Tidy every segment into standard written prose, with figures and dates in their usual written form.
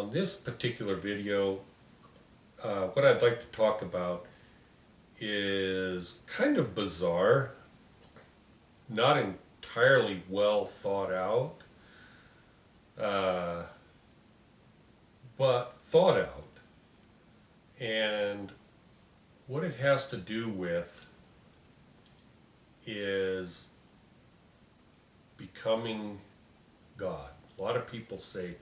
on this particular video, what I'd like to talk about is kind of bizarre, not entirely well thought out, but thought out. And what it has to do with is becoming God. A lot of people say,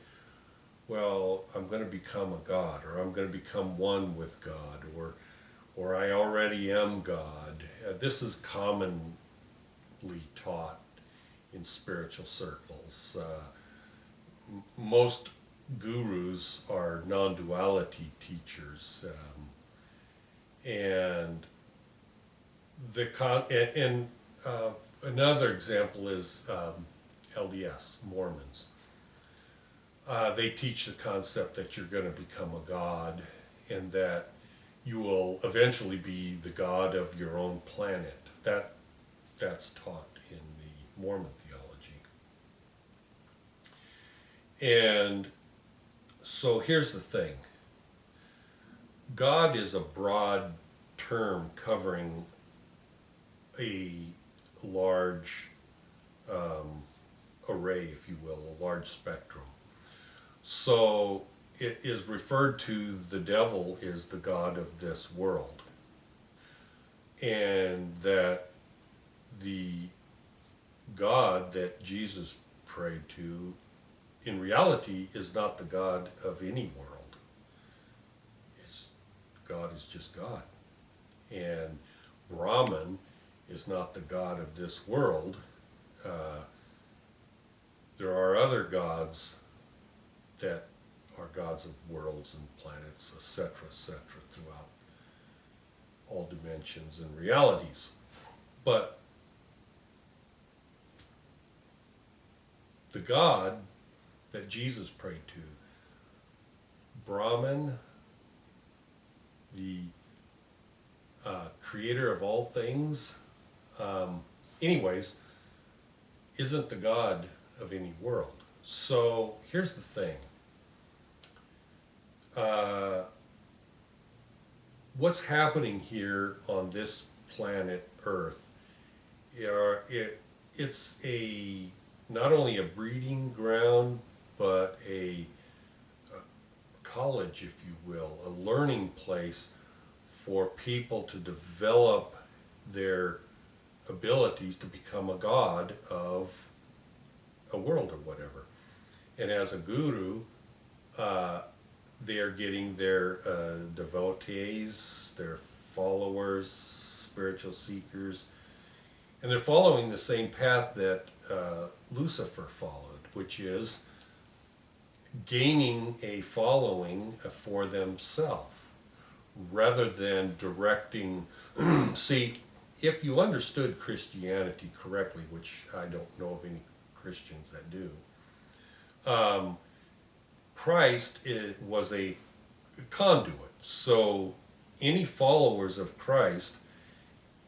well, I'm going to become a God, or I'm going to become one with God, or I already am God. This is commonly taught in spiritual circles. Most gurus are non-duality teachers, and another example is LDS Mormons. They teach the concept that you're going to become a god, and that you will eventually be the god of your own planet. That's taught in the Mormon theology. And so here's the thing. God is a broad term covering a large array, if you will, a large spectrum. So it is referred to, the devil is the god of this world, and that the God that Jesus prayed to in reality is not the God of any world. God is just God. And Brahman is not the god of this world. There are other gods that are gods of worlds and planets, etc., throughout all dimensions and realities. But the God that Jesus prayed to, Brahman, the creator of all things, anyways, isn't the God of any world. So here's the thing. What's happening here on this planet Earth, it's not only a breeding ground, but a college, if you will, a learning place for people to develop their abilities to become a god of a world or whatever. And as a guru, they are getting their devotees, their followers, spiritual seekers, and they're following the same path that Lucifer followed, which is gaining a following for themselves rather than directing. See, if you understood Christianity correctly, which I don't know of any Christians that do, Christ was a conduit. So any followers of Christ,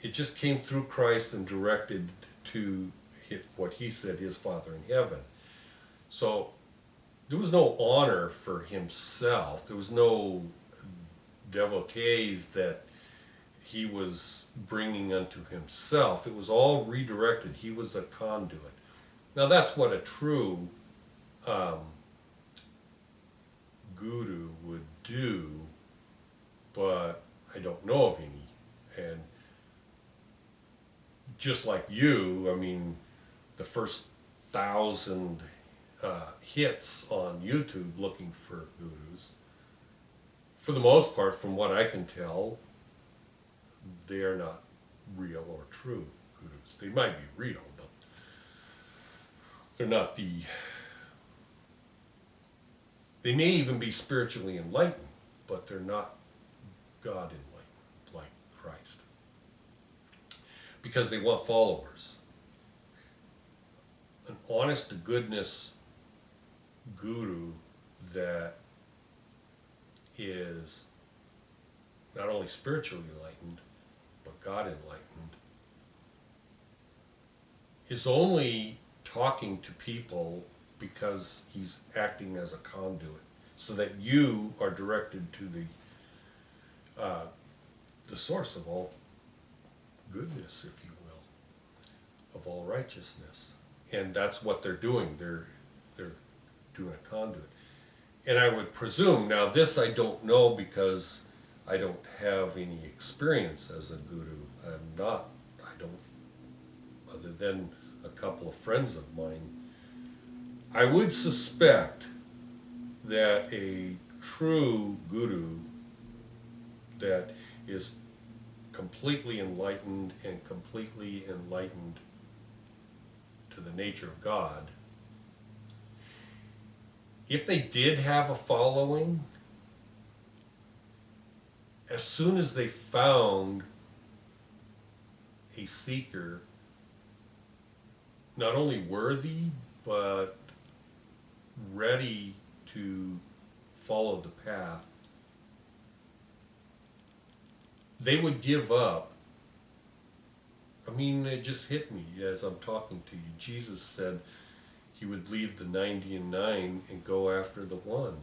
it just came through Christ and directed to what he said, his Father in heaven. So there was no honor for himself. There was no devotees that he was bringing unto himself. It was all redirected. He was a conduit. Now that's what a true guru would do, but I don't know of any. And just like you, I mean, the first 1,000 hits on YouTube looking for gurus, for the most part, from what I can tell, they are not real or true gurus. They might be real, but they're not they may even be spiritually enlightened, but they're not God enlightened like Christ. Because they want followers. An honest to goodness guru that is not only spiritually enlightened, but God enlightened, is only talking to people because he's acting as a conduit. so that you are directed to the source of all goodness, if you will, of all righteousness. And that's what they're doing. They're doing a conduit. And I would presume, now this I don't know because I don't have any experience as a guru. I don't, other than a couple of friends of mine. I would suspect that a true guru that is completely enlightened and completely enlightened to the nature of God, if they did have a following, as soon as they found a seeker not only worthy but ready to follow the path, they would give up. I mean, it just hit me as I'm talking to you. Jesus said he would leave the 99 and go after the one.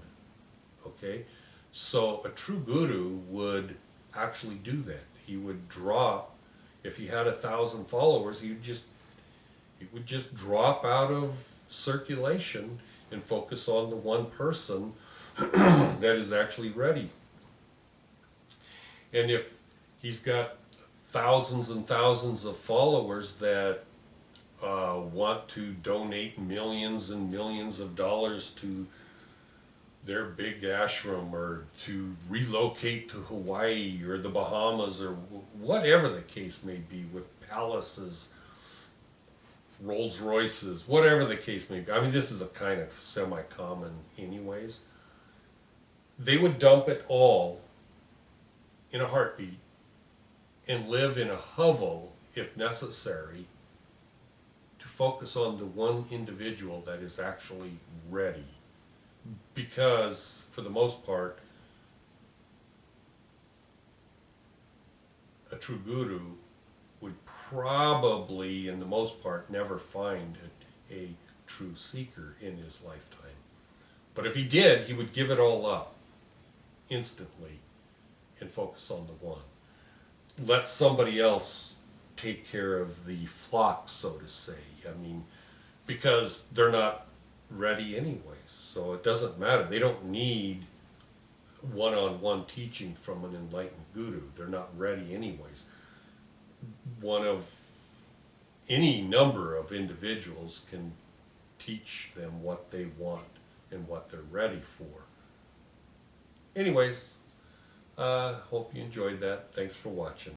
Okay? So a true guru would actually do that. He would drop, if he had 1,000 followers, he would just drop out of circulation and focus on the one person that is actually ready. And if he's got thousands and thousands of followers that want to donate millions and millions of dollars to their big ashram, or to relocate to Hawaii or the Bahamas, or whatever the case may be, with palaces, Rolls Royces, whatever the case may be. I mean, this is a kind of semi-common anyways. They would dump it all in a heartbeat and live in a hovel, if necessary, to focus on the one individual that is actually ready. Because, for the most part, a true guru would probably, in the most part, never find a true seeker in his lifetime. But if he did, he would give it all up instantly and focus on the one. Let somebody else take care of the flock, so to say. I mean, because they're not ready anyways, so it doesn't matter. They don't need one-on-one teaching from an enlightened guru. They're not ready anyways. One of any number of individuals can teach them what they want and what they're ready for. Anyways, hope you enjoyed that. Thanks for watching.